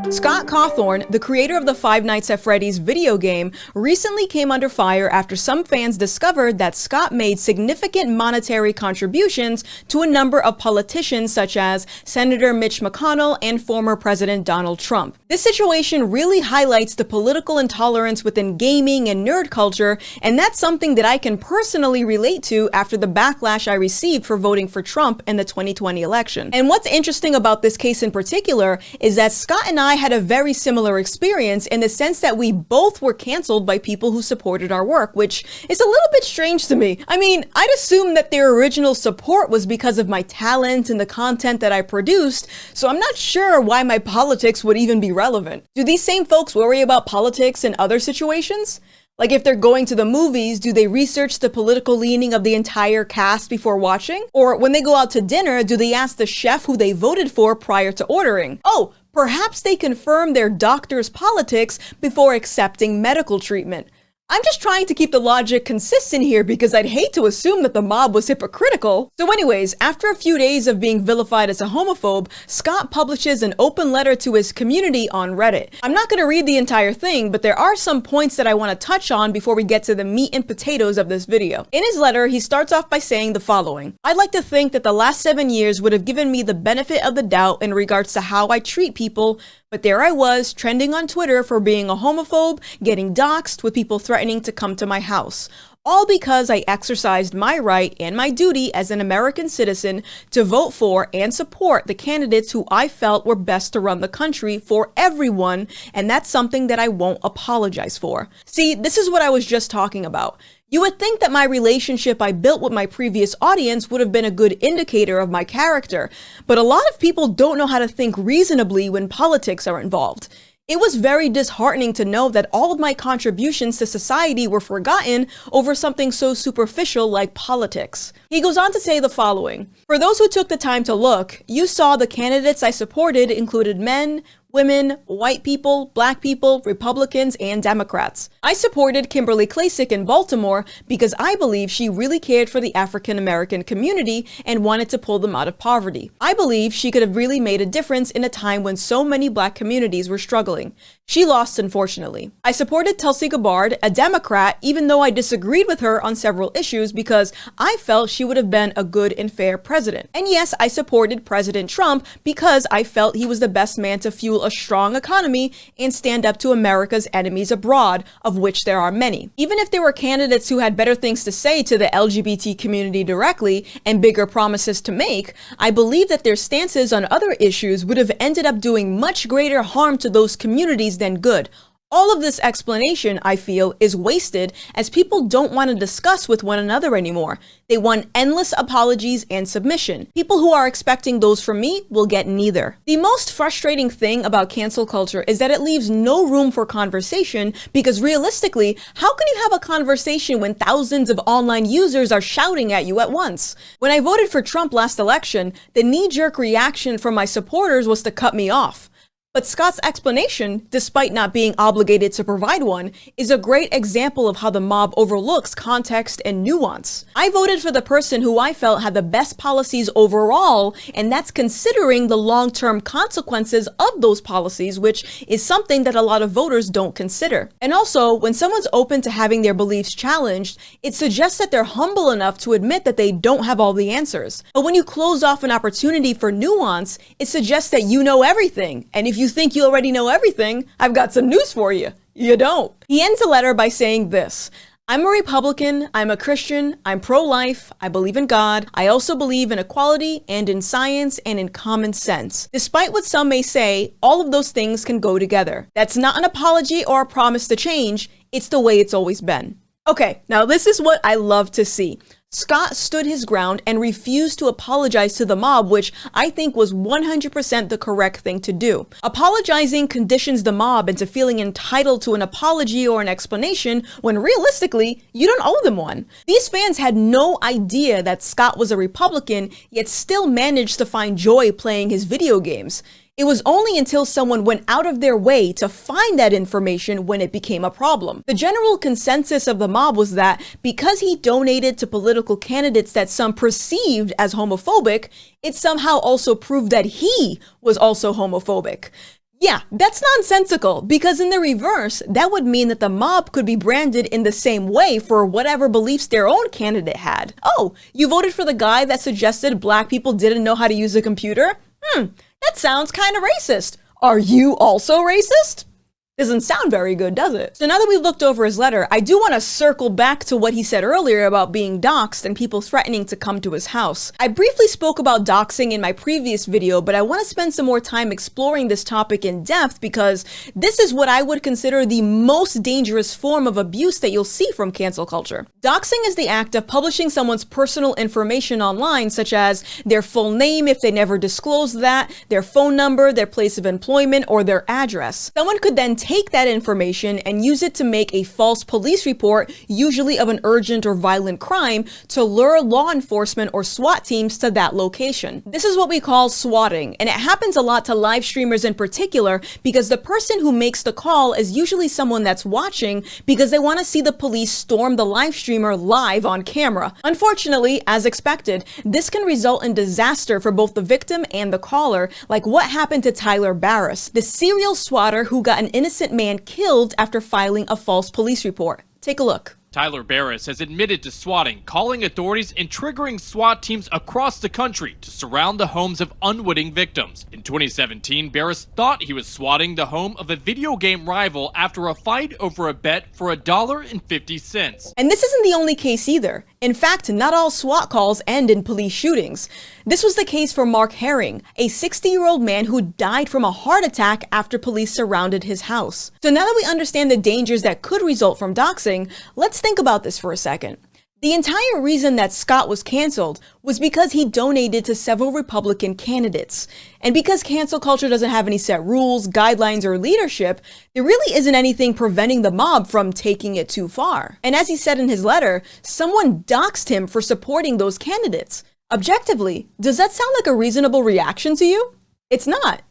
Scott Cawthon, the creator of the Five Nights at Freddy's video game, recently came under fire after some fans discovered that Scott made significant monetary contributions to a number of politicians such as Senator Mitch McConnell and former President Donald Trump. This situation really highlights the political intolerance within gaming and nerd culture, and that's something that I can personally relate to after the backlash I received for voting for Trump in the 2020 election. And what's interesting about this case in particular is that Scott and I had a very similar experience in the sense that we both were canceled by people who supported our work, which is a little bit strange to me. I mean, I'd assume that their original support was because of my talent and the content that I produced, so I'm not sure why my politics would even be relevant. Do these same folks worry about politics in other situations? Like if they're going to the movies, do they research the political leaning of the entire cast before watching? Or when they go out to dinner, do they ask the chef who they voted for prior to ordering? Oh, perhaps they confirm their doctor's politics before accepting medical treatment. I'm just trying to keep the logic consistent here because I'd hate to assume that the mob was hypocritical. So anyways, after a few days of being vilified as a homophobe, Scott publishes an open letter to his community on Reddit. I'm not going to read the entire thing, but there are some points that I want to touch on before we get to the meat and potatoes of this video. In his letter, he starts off by saying the following: "I'd like to think that the last 7 years would have given me the benefit of the doubt in regards to how I treat people, but there I was, trending on Twitter for being a homophobe, getting doxxed, with people threatening to come to my house. All because I exercised my right and my duty as an American citizen to vote for and support the candidates who I felt were best to run the country for everyone, and that's something that I won't apologize for." See, this is what I was just talking about. You would think that my relationship I built with my previous audience would have been a good indicator of my character, but a lot of people don't know how to think reasonably when politics are involved. It was very disheartening to know that all of my contributions to society were forgotten over something so superficial like politics. He goes on to say the following: "For those who took the time to look, you saw the candidates I supported included men, women, white people, black people, Republicans, and Democrats. I supported Kimberly Klacik in Baltimore because I believe she really cared for the African American community and wanted to pull them out of poverty. I believe she could have really made a difference in a time when so many black communities were struggling. She lost, unfortunately. I supported Tulsi Gabbard, a Democrat, even though I disagreed with her on several issues because I felt she would have been a good and fair president. And yes, I supported President Trump because I felt he was the best man to fuel a strong economy and stand up to America's enemies abroad, of which there are many. Even if there were candidates who had better things to say to the LGBT community directly and bigger promises to make, I believe that their stances on other issues would have ended up doing much greater harm to those communities than good. All of this explanation, I feel, is wasted as people don't want to discuss with one another anymore. They want endless apologies and submission. People who are expecting those from me will get neither." The most frustrating thing about cancel culture is that it leaves no room for conversation because realistically, how can you have a conversation when thousands of online users are shouting at you at once? When I voted for Trump last election, the knee-jerk reaction from my supporters was to cut me off. But Scott's explanation, despite not being obligated to provide one, is a great example of how the mob overlooks context and nuance. I voted for the person who I felt had the best policies overall, and that's considering the long-term consequences of those policies, which is something that a lot of voters don't consider. And also, when someone's open to having their beliefs challenged, it suggests that they're humble enough to admit that they don't have all the answers. But when you close off an opportunity for nuance, it suggests that you know everything, and if you think you already know everything, I've got some news for you. You don't. He ends the letter by saying this: "I'm a Republican, I'm a Christian, I'm pro-life, I believe in God, I also believe in equality and in science and in common sense. Despite what some may say, all of those things can go together. That's not an apology or a promise to change, it's the way it's always been." Okay, now this is what I love to see. Scott stood his ground and refused to apologize to the mob, which I think was 100% the correct thing to do. Apologizing conditions the mob into feeling entitled to an apology or an explanation when realistically, you don't owe them one. These fans had no idea that Scott was a Republican, yet still managed to find joy playing his video games. It was only until someone went out of their way to find that information when it became a problem. The general consensus of the mob was that because he donated to political candidates that some perceived as homophobic, it somehow also proved that he was also homophobic. Yeah, that's nonsensical, because in the reverse, that would mean that the mob could be branded in the same way for whatever beliefs their own candidate had. Oh, you voted for the guy that suggested black people didn't know how to use a computer? That sounds kind of racist. Are you also racist? Doesn't sound very good, does it? So now that we've looked over his letter, I do want to circle back to what he said earlier about being doxxed and people threatening to come to his house. I briefly spoke about doxing in my previous video, but I want to spend some more time exploring this topic in depth because this is what I would consider the most dangerous form of abuse that you'll see from cancel culture. Doxing is the act of publishing someone's personal information online, such as their full name if they never disclosed that, their phone number, their place of employment, or their address. Someone could then take that information and use it to make a false police report, usually of an urgent or violent crime, to lure law enforcement or SWAT teams to that location. This is what we call swatting, and it happens a lot to live streamers in particular because the person who makes the call is usually someone that's watching because they want to see the police storm the live streamer live on camera. Unfortunately, as expected, this can result in disaster for both the victim and the caller, like what happened to Tyler Barris, the serial swatter who got an innocent man killed after filing a false police report. Take a look. Tyler Barris has admitted to swatting, calling authorities and triggering SWAT teams across the country to surround the homes of unwitting victims. In 2017, Barris thought he was swatting the home of a video game rival after a fight over a bet for $1.50. And this isn't the only case either. In fact, not all SWAT calls end in police shootings. This was the case for Mark Herring, a 60-year-old man who died from a heart attack after police surrounded his house. So now that we understand the dangers that could result from doxing, let's think about this for a second. The entire reason that Scott was canceled was because he donated to several Republican candidates. And because cancel culture doesn't have any set rules, guidelines, or leadership, there really isn't anything preventing the mob from taking it too far. And as he said in his letter, someone doxed him for supporting those candidates. Objectively, does that sound like a reasonable reaction to you? It's not.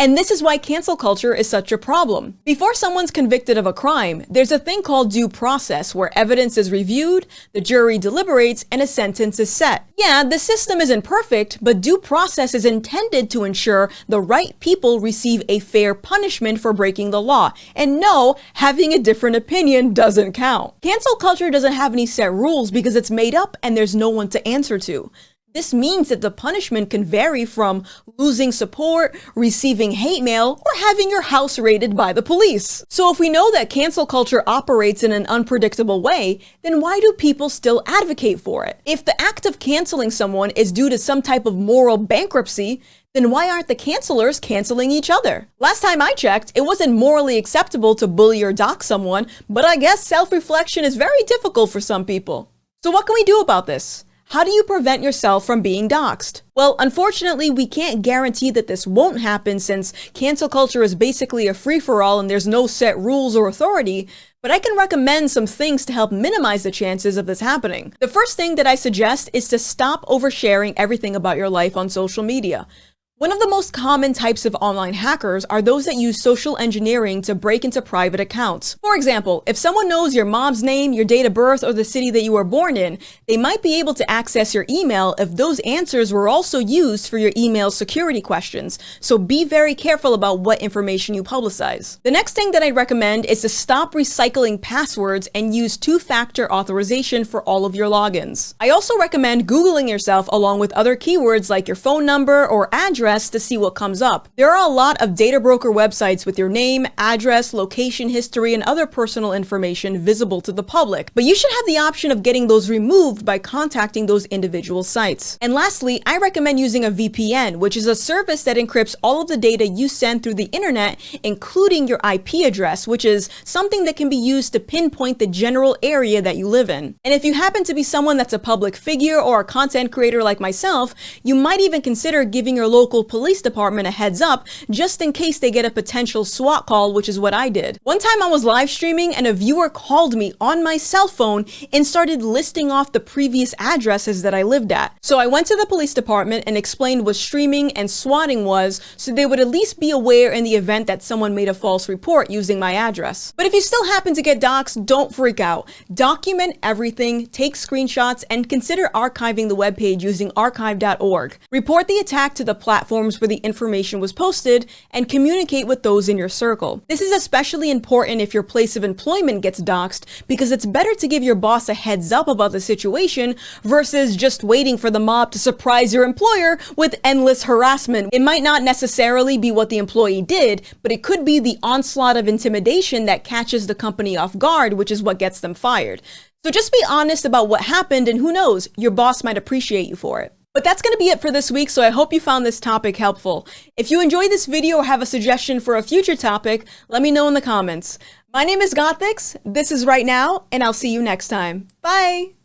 And this is why cancel culture is such a problem. Before someone's convicted of a crime, there's a thing called due process where evidence is reviewed, the jury deliberates, and a sentence is set. Yeah, the system isn't perfect, but due process is intended to ensure the right people receive a fair punishment for breaking the law. And no, having a different opinion doesn't count. Cancel culture doesn't have any set rules because it's made up and there's no one to answer to. This means that the punishment can vary from losing support, receiving hate mail, or having your house raided by the police. So if we know that cancel culture operates in an unpredictable way, then why do people still advocate for it? If the act of canceling someone is due to some type of moral bankruptcy, then why aren't the cancelers canceling each other? Last time I checked, it wasn't morally acceptable to bully or dox someone, but I guess self-reflection is very difficult for some people. So what can we do about this? How do you prevent yourself from being doxxed? Well, unfortunately, we can't guarantee that this won't happen since cancel culture is basically a free-for-all and there's no set rules or authority, but I can recommend some things to help minimize the chances of this happening. The first thing that I suggest is to stop oversharing everything about your life on social media. One of the most common types of online hackers are those that use social engineering to break into private accounts. For example, if someone knows your mom's name, your date of birth, or the city that you were born in, they might be able to access your email if those answers were also used for your email security questions. So be very careful about what information you publicize. The next thing that I'd recommend is to stop recycling passwords and use two-factor authorization for all of your logins. I also recommend Googling yourself along with other keywords like your phone number or address to see what comes up. There are a lot of data broker websites with your name, address, location history, and other personal information visible to the public, but you should have the option of getting those removed by contacting those individual sites. And lastly, I recommend using a VPN, which is a service that encrypts all of the data you send through the internet, including your IP address, which is something that can be used to pinpoint the general area that you live in. And if you happen to be someone that's a public figure or a content creator like myself, you might even consider giving your local police department a heads up just in case they get a potential SWAT call, which is what I did. One time I was live streaming and a viewer called me on my cell phone and started listing off the previous addresses that I lived at. So I went to the police department and explained what streaming and swatting was so they would at least be aware in the event that someone made a false report using my address. But if you still happen to get doxxed, don't freak out. Document everything, take screenshots, and consider archiving the webpage using archive.org. Report the attack to the platform platforms where the information was posted and communicate with those in your circle. This is especially important if your place of employment gets doxed, because it's better to give your boss a heads up about the situation versus just waiting for the mob to surprise your employer with endless harassment. It might not necessarily be what the employee did, but it could be the onslaught of intimidation that catches the company off guard, which is what gets them fired. So just be honest about what happened, and who knows, your boss might appreciate you for it. But that's going to be it for this week, so I hope you found this topic helpful. If you enjoyed this video or have a suggestion for a future topic, let me know in the comments. My name is Gothix, this is Right Now, and I'll see you next time. Bye!